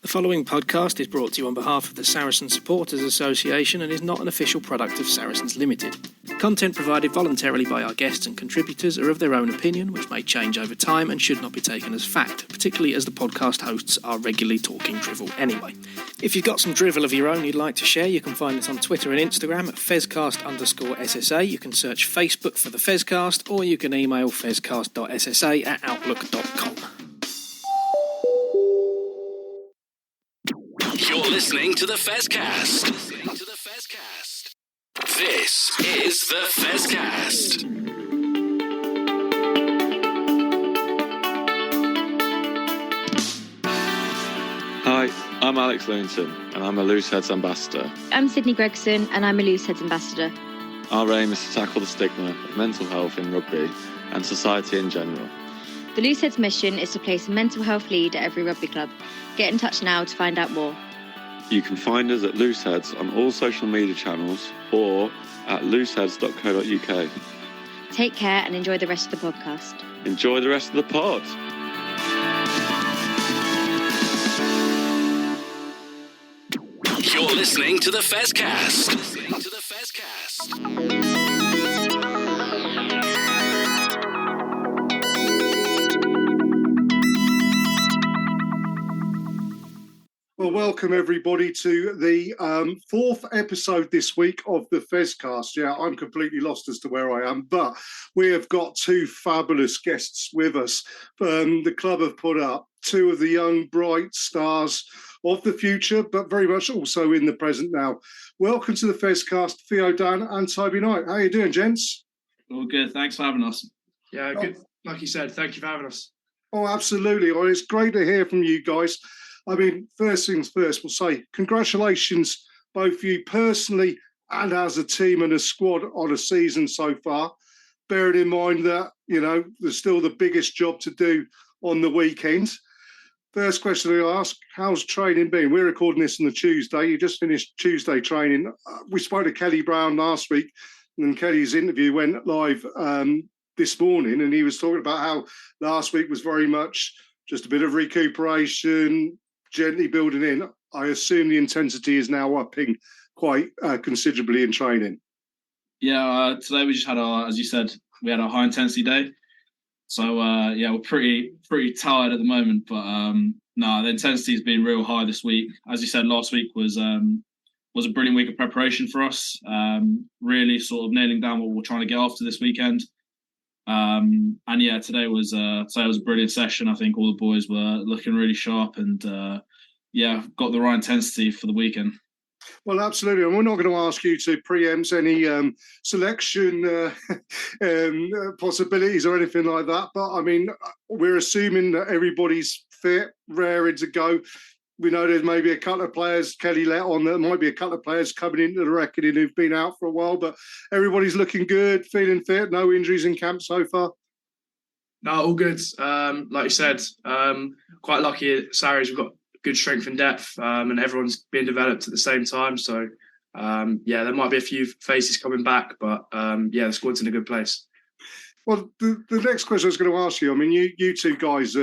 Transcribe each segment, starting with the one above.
The following podcast is brought to you on behalf of the Saracen Supporters Association and is not an official product of Saracens Limited. Content provided voluntarily by our guests and contributors are of their own opinion, which may change over time and should not be taken as fact, particularly as the podcast hosts are regularly talking drivel anyway. If you've got some drivel of your own you'd like to share, you can find us on Twitter and Instagram at fezcast_SSA. You can search Facebook for the Fezcast, or you can email fezcast.ssa@outlook.com. You're listening to the Fezcast. This is the Fezcast. Hi, I'm Alex Loonton, and I'm a Looseheads ambassador. I'm Sydney Gregson, and I'm a Looseheads ambassador. Our aim is to tackle the stigma of mental health in rugby and society in general. The Looseheads mission is to place a mental health lead at every rugby club. Get in touch now to find out more. You can find us at Looseheads on all social media channels or at looseheads.co.uk. Take care and enjoy the rest of the podcast. Enjoy the rest of the pod. You're listening to the Fezcast. Well, welcome everybody to the fourth episode this week of the Fezcast. Yeah, I'm completely lost as to where I am, but we have got two fabulous guests with us. The club have put up two of the young, bright stars of the future, but very much also in the present now. Welcome to the Fezcast, Theo Dan and Toby Knight. How are you doing, gents? All good. Thanks for having us. Yeah, good. Like you said, thank you for having us. Oh, absolutely. Well, it's great to hear from you guys. I mean, first things first, we'll say congratulations, both of you personally and as a team and a squad on a season so far. Bearing in mind that, you know, there's still the biggest job to do on the weekend. First question I ask, how's training been? We're recording this on the Tuesday. You just finished Tuesday training. We spoke to Kelly Brown last week, and Kelly's interview went live this morning, and he was talking about how last week was very much just a bit of recuperation, gently building in. I assume the intensity is now upping quite considerably in training. Yeah, today we just had as you said, we had a high intensity day. So we're pretty tired at the moment, but the intensity has been real high this week. As you said, last week was a brilliant week of preparation for us. Really sort of nailing down what we're trying to get after this weekend. Today was a brilliant session. I think all the boys were looking really sharp and got the right intensity for the weekend. Well, absolutely. And we're not going to ask you to preempt any selection possibilities or anything like that. But, I mean, we're assuming that everybody's fit, raring to go. We know there's maybe a couple of players, Kelly let on, there might be a couple of players coming into the reckoning who've been out for a while, but everybody's looking good, feeling fit, no injuries in camp so far. No, all good. Like you said, quite lucky at Saracen. We've got good strength and depth, and everyone's being developed at the same time. So, there might be a few faces coming back, but the squad's in a good place. Well, the next question I was going to ask you, I mean, you two guys,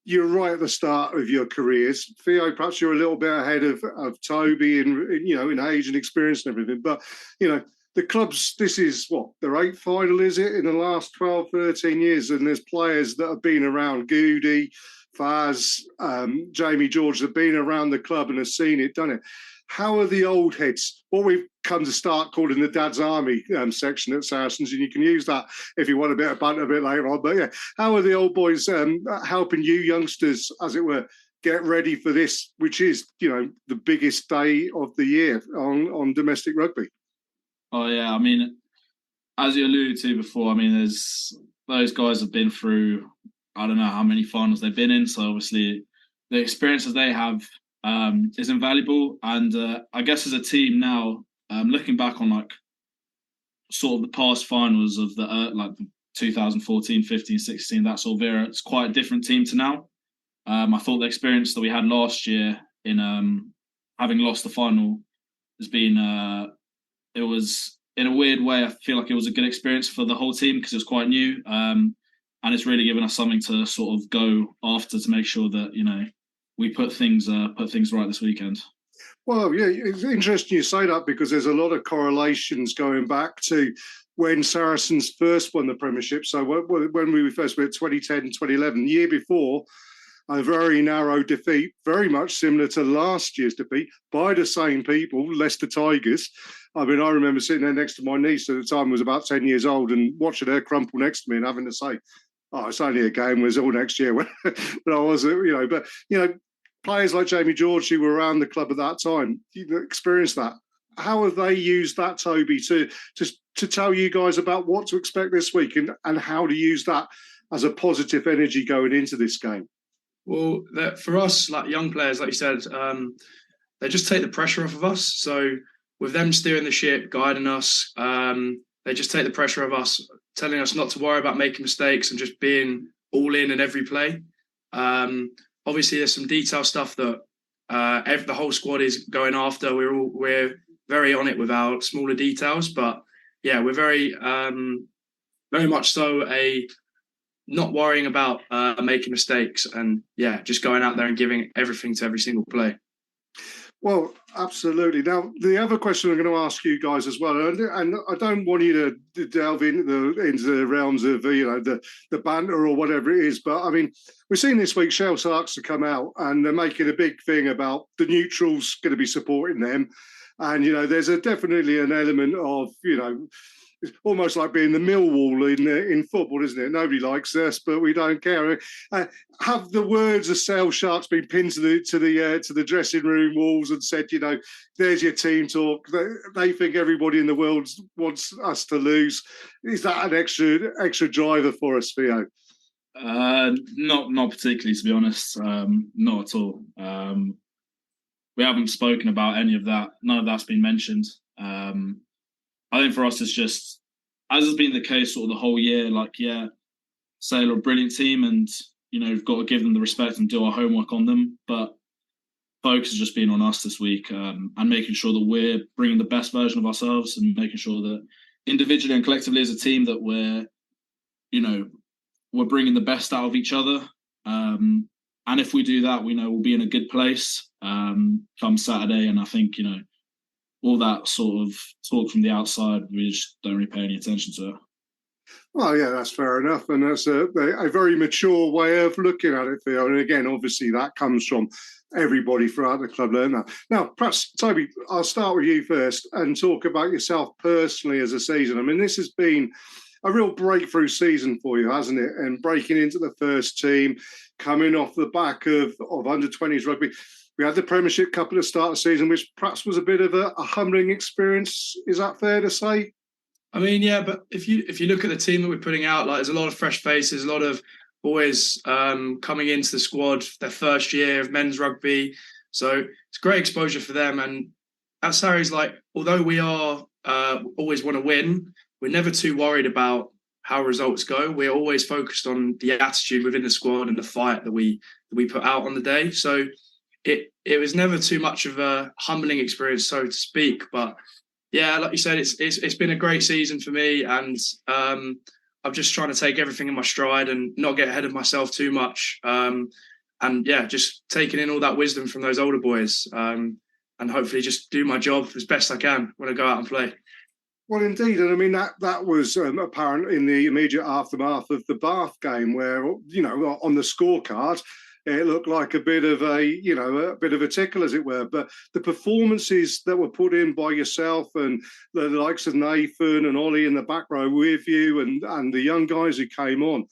you're right at the start of your careers. Theo, perhaps you're a little bit ahead of Toby in age and experience and everything. But, the club's, this is their eighth final, is it, in the last 12, 13 years? And there's players that have been around, Goody, Faz, Jamie George, have been around the club and have seen it, done it. How are the old heads, what we've come to start calling the Dad's Army section at Saracens, and you can use that if you want a bit of banter a bit later on. But how are the old boys helping you youngsters, as it were, get ready for this, which is, the biggest day of the year on domestic rugby? Oh, yeah. I mean, as you alluded to before, I mean, those guys have been through, I don't know how many finals they've been in. So obviously the experiences they have is invaluable. And I guess as a team now, looking back on sort of the past finals of the 2014, 15, 16, that sort of era, it's quite a different team to now. I thought the experience that we had last year in having lost the final has been, it was in a weird way, I feel like it was a good experience for the whole team because it was quite new. And it's really given us something to sort of go after to make sure that, we put things right this weekend. Well, yeah, it's interesting you say that because there's a lot of correlations going back to when Saracens first won the Premiership. So when we first went 2010, 2011, the year before, a very narrow defeat, very much similar to last year's defeat by the same people, Leicester Tigers. I mean, I remember sitting there next to my niece at the time, was about 10 years old, and watching her crumple next to me and having to say, oh, it's only a game, was all next year when I was, but, players like Jamie George who were around the club at that time, experienced that. How have they used that, Toby, to tell you guys about what to expect this week and how to use that as a positive energy going into this game? Well, for us, like young players, like you said, they just take the pressure off of us. So with them steering the ship, guiding us, they just take the pressure of us, telling us not to worry about making mistakes and just being all in every play. Obviously, there's some detail stuff that the whole squad is going after. We're very on it with our smaller details, but yeah, we're very much so not worrying about making mistakes and just going out there and giving everything to every single play. Well, absolutely. Now, the other question I'm going to ask you guys as well, and I don't want you to delve into the realms of the banter or whatever it is, but I mean, we've seen this week Shell Sharks to come out and they're making a big thing about the neutrals going to be supporting them, and there's definitely an element of it's almost like being the Millwall in football, isn't it? Nobody likes us, but we don't care. Have the words of Shell Sharks been pinned to the dressing room walls and said, there's your team talk? They think everybody in the world wants us to lose. Is that an extra driver for us, Theo? Not particularly, to be honest. Not at all. We haven't spoken about any of that. None of that's been mentioned. I think for us, it's just, as has been the case sort of the whole year, Sale are a brilliant team and, we've got to give them the respect and do our homework on them. But focus has just been on us this week and making sure that we're bringing the best version of ourselves and making sure that individually and collectively as a team that we're bringing the best out of each other. And if we do that, we know we'll be in a good place come Saturday. And I think, all that sort of talk from the outside, we just don't really pay any attention to it. Well, yeah, that's fair enough. And that's a very mature way of looking at it, Theo. And again, obviously, that comes from everybody throughout the club. Now, perhaps, Toby, I'll start with you first and talk about yourself personally as a season. I mean, this has been a real breakthrough season for you, hasn't it? And breaking into the first team, coming off the back of under-20s rugby. We had the Premiership Cup at the start of the season, which perhaps was a bit of a humbling experience. Is that fair to say? I mean, yeah, but if you look at the team that we're putting out, there's a lot of fresh faces, a lot of boys coming into the squad, their first year of men's rugby. So it's great exposure for them. And at Sarries, although we are always want to win, we're never too worried about how results go. We're always focused on the attitude within the squad and the fight that we put out on the day. So it was never too much of a humbling experience, so to speak. But yeah, like you said, it's been a great season for me, and I'm just trying to take everything in my stride and not get ahead of myself too much. And yeah, just taking in all that wisdom from those older boys, and hopefully just do my job as best I can when I go out and play. Well, indeed, and I mean that was apparent in the immediate aftermath of the Bath game, where on the scorecard, it looked like a bit of a tickle, as it were. But the performances that were put in by yourself and the likes of Nathan and Ollie in the back row with you and the young guys who came on,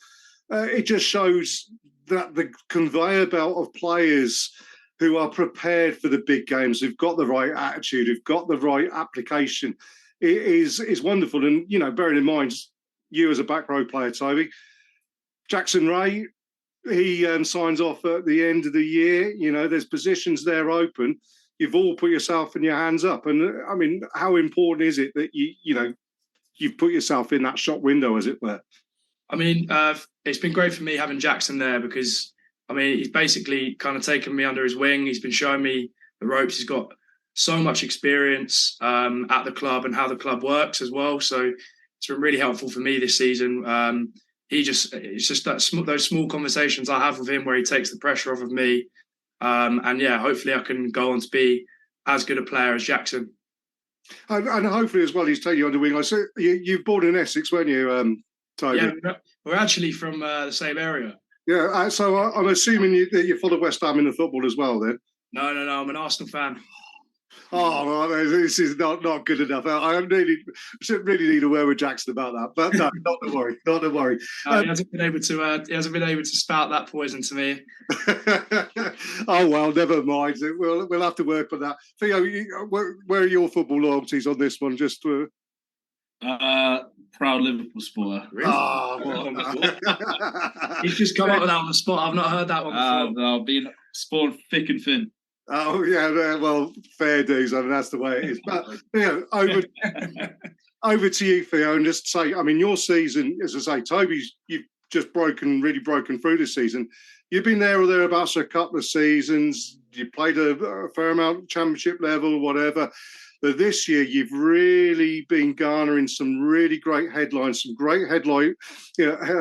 it just shows that the conveyor belt of players who are prepared for the big games, who've got the right attitude, who've got the right application, is wonderful. And, bearing in mind, you as a back row player, Toby, Jackson Ray, he signs off at the end of the year. There's positions there open. You've all put yourself in your hands up. And I mean, how important is it that you've put yourself in that shop window, as it were? I mean, it's been great for me having Jackson there because, I mean, he's basically kind of taken me under his wing. He's been showing me the ropes. He's got so much experience at the club and how the club works as well. So it's been really helpful for me this season. It's just those small conversations I have with him where he takes the pressure off of me. And yeah, hopefully I can go on to be as good a player as Jackson. And hopefully as well, he's taking you on the wing. I said you've born in Essex, weren't you, Toby? Yeah, we're actually from the same area. Yeah, so I'm assuming that you follow West Ham in the football as well, then? No, I'm an Arsenal fan. Oh, well, this is not good enough. I should really need a word with Jackson about that. But no, not to worry, not to worry. He hasn't been able to spout that poison to me. Oh well, never mind. We'll have to work on that. Theo, where are your football loyalties on this one? Just to... proud Liverpool supporter. Really? Oh, He's just come up with that on the spot. I've not heard that one before. I've been spawned thick and thin. Oh yeah, well, fair dues. I mean, that's the way it is. But Theo, over to you, Theo, and just say, I mean, your season, as I say, Toby's, you've just really broken through this season. You've been there or thereabouts for a couple of seasons. You played a fair amount, championship level, whatever. But this year, you've really been garnering some really great headlines, some great headline, what's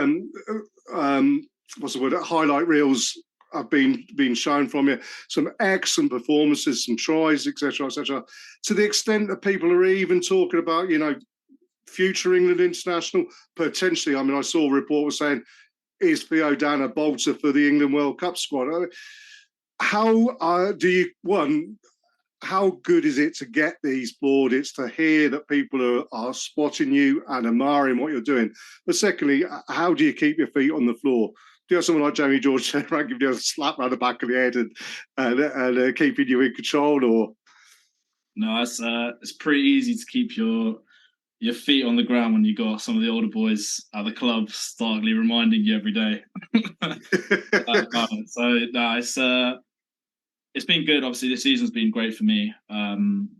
the word? Highlight reels have been shown from you. Some excellent performances, some tries, etc., etc. To the extent that people are even talking about, future England international potentially. I mean, I saw a report was saying, is Theo Dan a bolter for the England World Cup squad? How how good is it to get these plaudits, to hear that people are spotting you and admiring what you're doing? But secondly, how do you keep your feet on the floor? Do you have someone like Jamie George giving you a slap around the back of the head and keeping you in control? Or no, it's pretty easy to keep your feet on the ground when you got some of the older boys at the club starkly reminding you every day. It's been good. Obviously, this season's been great for me in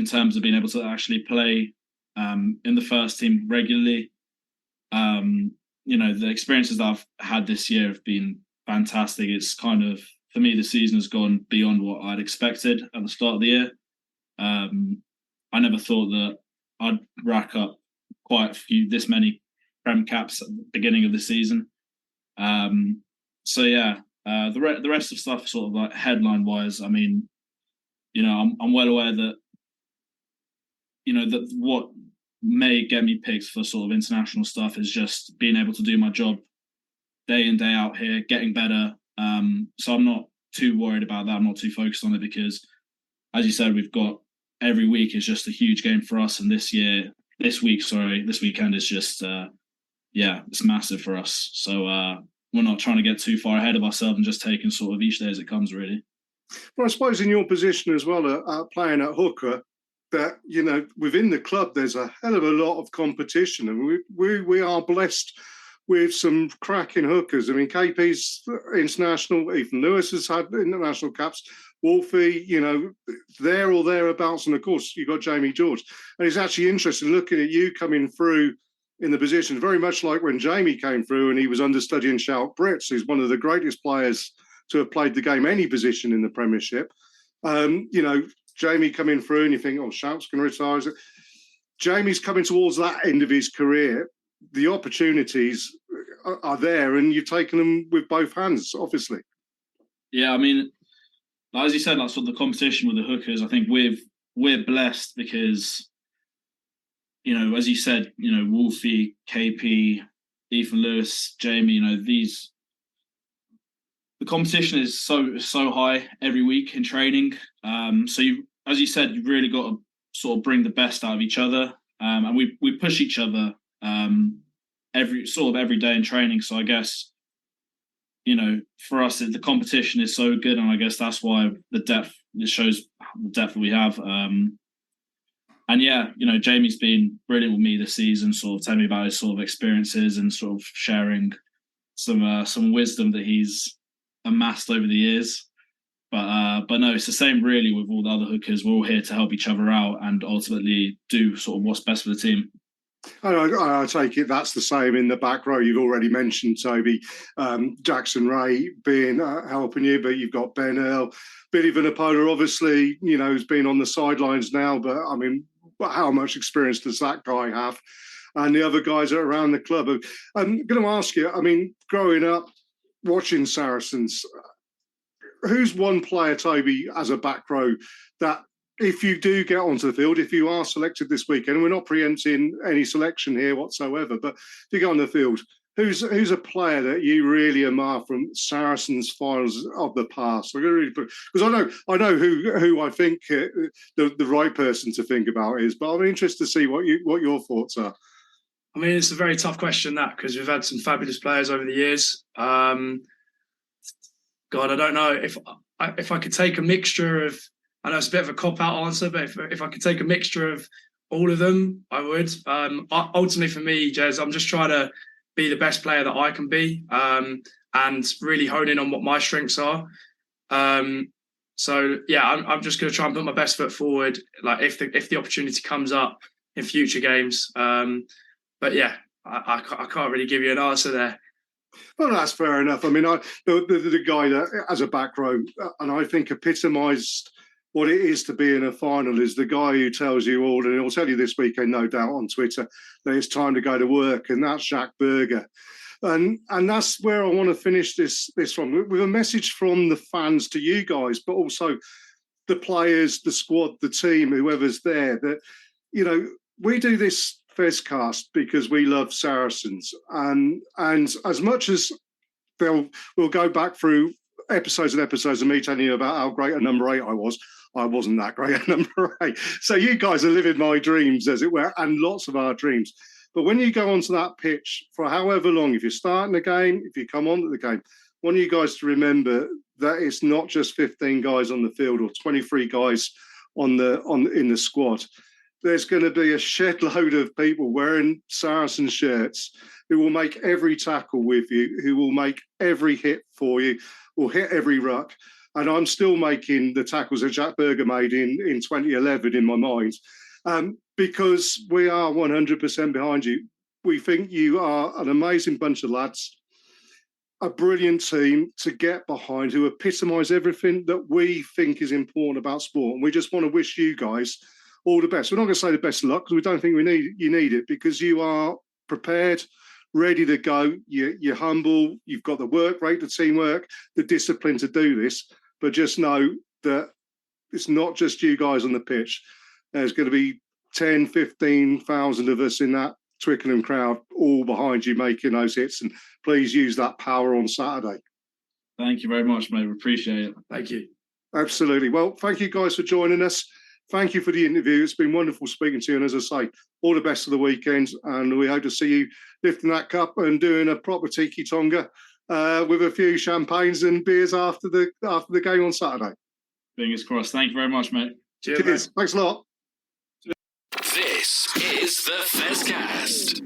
terms of being able to actually play in the first team regularly. The experiences that I've had this year have been fantastic. It's kind of, for me, the season has gone beyond what I'd expected at the start of the year. I never thought that I'd rack up this many Prem caps at the beginning of the season. The rest of stuff, sort of like headline wise, I mean, I'm well aware that, that what may get me picked for sort of international stuff is just being able to do my job day in, day out here, getting better. So I'm not too worried about that. I'm not too focused on it because, as you said, we've got every week is just a huge game for us. And this weekend is just, it's massive for us. So we're not trying to get too far ahead of ourselves and just taking sort of each day as it comes, really. Well, I suppose in your position as well, playing at hooker, that, within the club, there's a hell of a lot of competition. And we are blessed with some cracking hookers. I mean, KP's international, Ethan Lewis has had international caps, Wolfie, there or thereabouts. And of course, you've got Jamie George. And it's actually interesting looking at you coming through in the position, very much like when Jamie came through and he was understudying Shout Brits, who's one of the greatest players to have played the game any position in the Premiership. Jamie coming through and you think, oh, Shout's going to retire. Jamie's coming towards that end of his career. The opportunities are there and you've taken them with both hands, obviously. Yeah, I mean, as you said, like sort of the competition with the hookers, I think we're blessed because, as you said, Wolfie, KP, Ethan Lewis, Jamie, the competition is so high every week in training. So as you said, you've really got to sort of bring the best out of each other. And we push each other every day in training. So I guess, for us, the competition is so good. And I guess that's why it shows the depth that we have. Jamie's been brilliant with me this season, sort of telling me about his sort of experiences and sort of sharing some wisdom that he's amassed over the years. But no, it's the same really with all the other hookers. We're all here to help each other out and ultimately do sort of what's best for the team. I take it that's the same in the back row. You've already mentioned Toby, Jackson Ray being helping you, but you've got Ben Earl, Billy Vanapola, obviously, has been on the sidelines now. But I mean, how much experience does that guy have? And the other guys are around the club. I'm going to ask you. I mean, growing up watching Saracens, who's one player, Toby, as a back row, that if you do get onto the field, if you are selected this weekend, we're not preempting any selection here whatsoever, but if you go on the field, who's a player that you really admire from Saracens finals of the past? Because I know who I think the right person to think about is, but I'm interested to see what your thoughts are. I mean, it's a very tough question, that, because we've had some fabulous players over the years. God, I don't know if I could take a mixture of. I know it's a bit of a cop-out answer, but if I could take a mixture of all of them, I would. Ultimately, for me, Jez, I'm just trying to be the best player that I can be, and really hone in on what my strengths are. So yeah, I'm just going to try and put my best foot forward, like if the opportunity comes up in future games. But yeah, I can't really give you an answer there. Well, that's fair enough. I mean, the guy that, as a back row, and I think epitomised what it is to be in a final, is the guy who tells you all, and he'll tell you this weekend, no doubt, on Twitter, that it's time to go to work, and that's Jack Berger. And that's where I want to finish this from, with a message from the fans to you guys, but also the players, the squad, the team, whoever's there, that, you know, we do this Fezcast because we love Saracens. And as much as we'll go back through episodes and episodes of me telling you about how great a number 8 I wasn't that great at number 8. So you guys are living my dreams, as it were, and lots of our dreams. But when you go onto that pitch for however long, if you're starting the game, if you come onto the game, I want you guys to remember that it's not just 15 guys on the field or 23 guys in the squad. There's going to be a shed load of people wearing Saracen shirts who will make every tackle with you, who will make every hit for you, will hit every ruck. And I'm still making the tackles that Jack Berger made in 2011 in my mind, because we are 100% behind you. We think you are an amazing bunch of lads, a brilliant team to get behind, who epitomise everything that we think is important about sport. And we just want to wish you guys all the best. We're not going to say the best of luck, because we don't think you need it, because you are prepared, ready to go. You're humble. You've got the work rate, the teamwork, the discipline to do this. But just know that it's not just you guys on the pitch. There's going to be 10, 15,000 of us in that Twickenham crowd, all behind you making those hits. And please use that power on Saturday. Thank you very much, mate. We appreciate it. Thank you. Absolutely. Well, thank you guys for joining us. Thank you for the interview. It's been wonderful speaking to you. And as I say, all the best for the weekend. And we hope to see you lifting that cup and doing a proper tiki tonga with a few champagnes and beers after the game on Saturday. Fingers crossed. Thank you very much, mate. Cheers. Cheers. Thanks a lot. This is the Fezcast.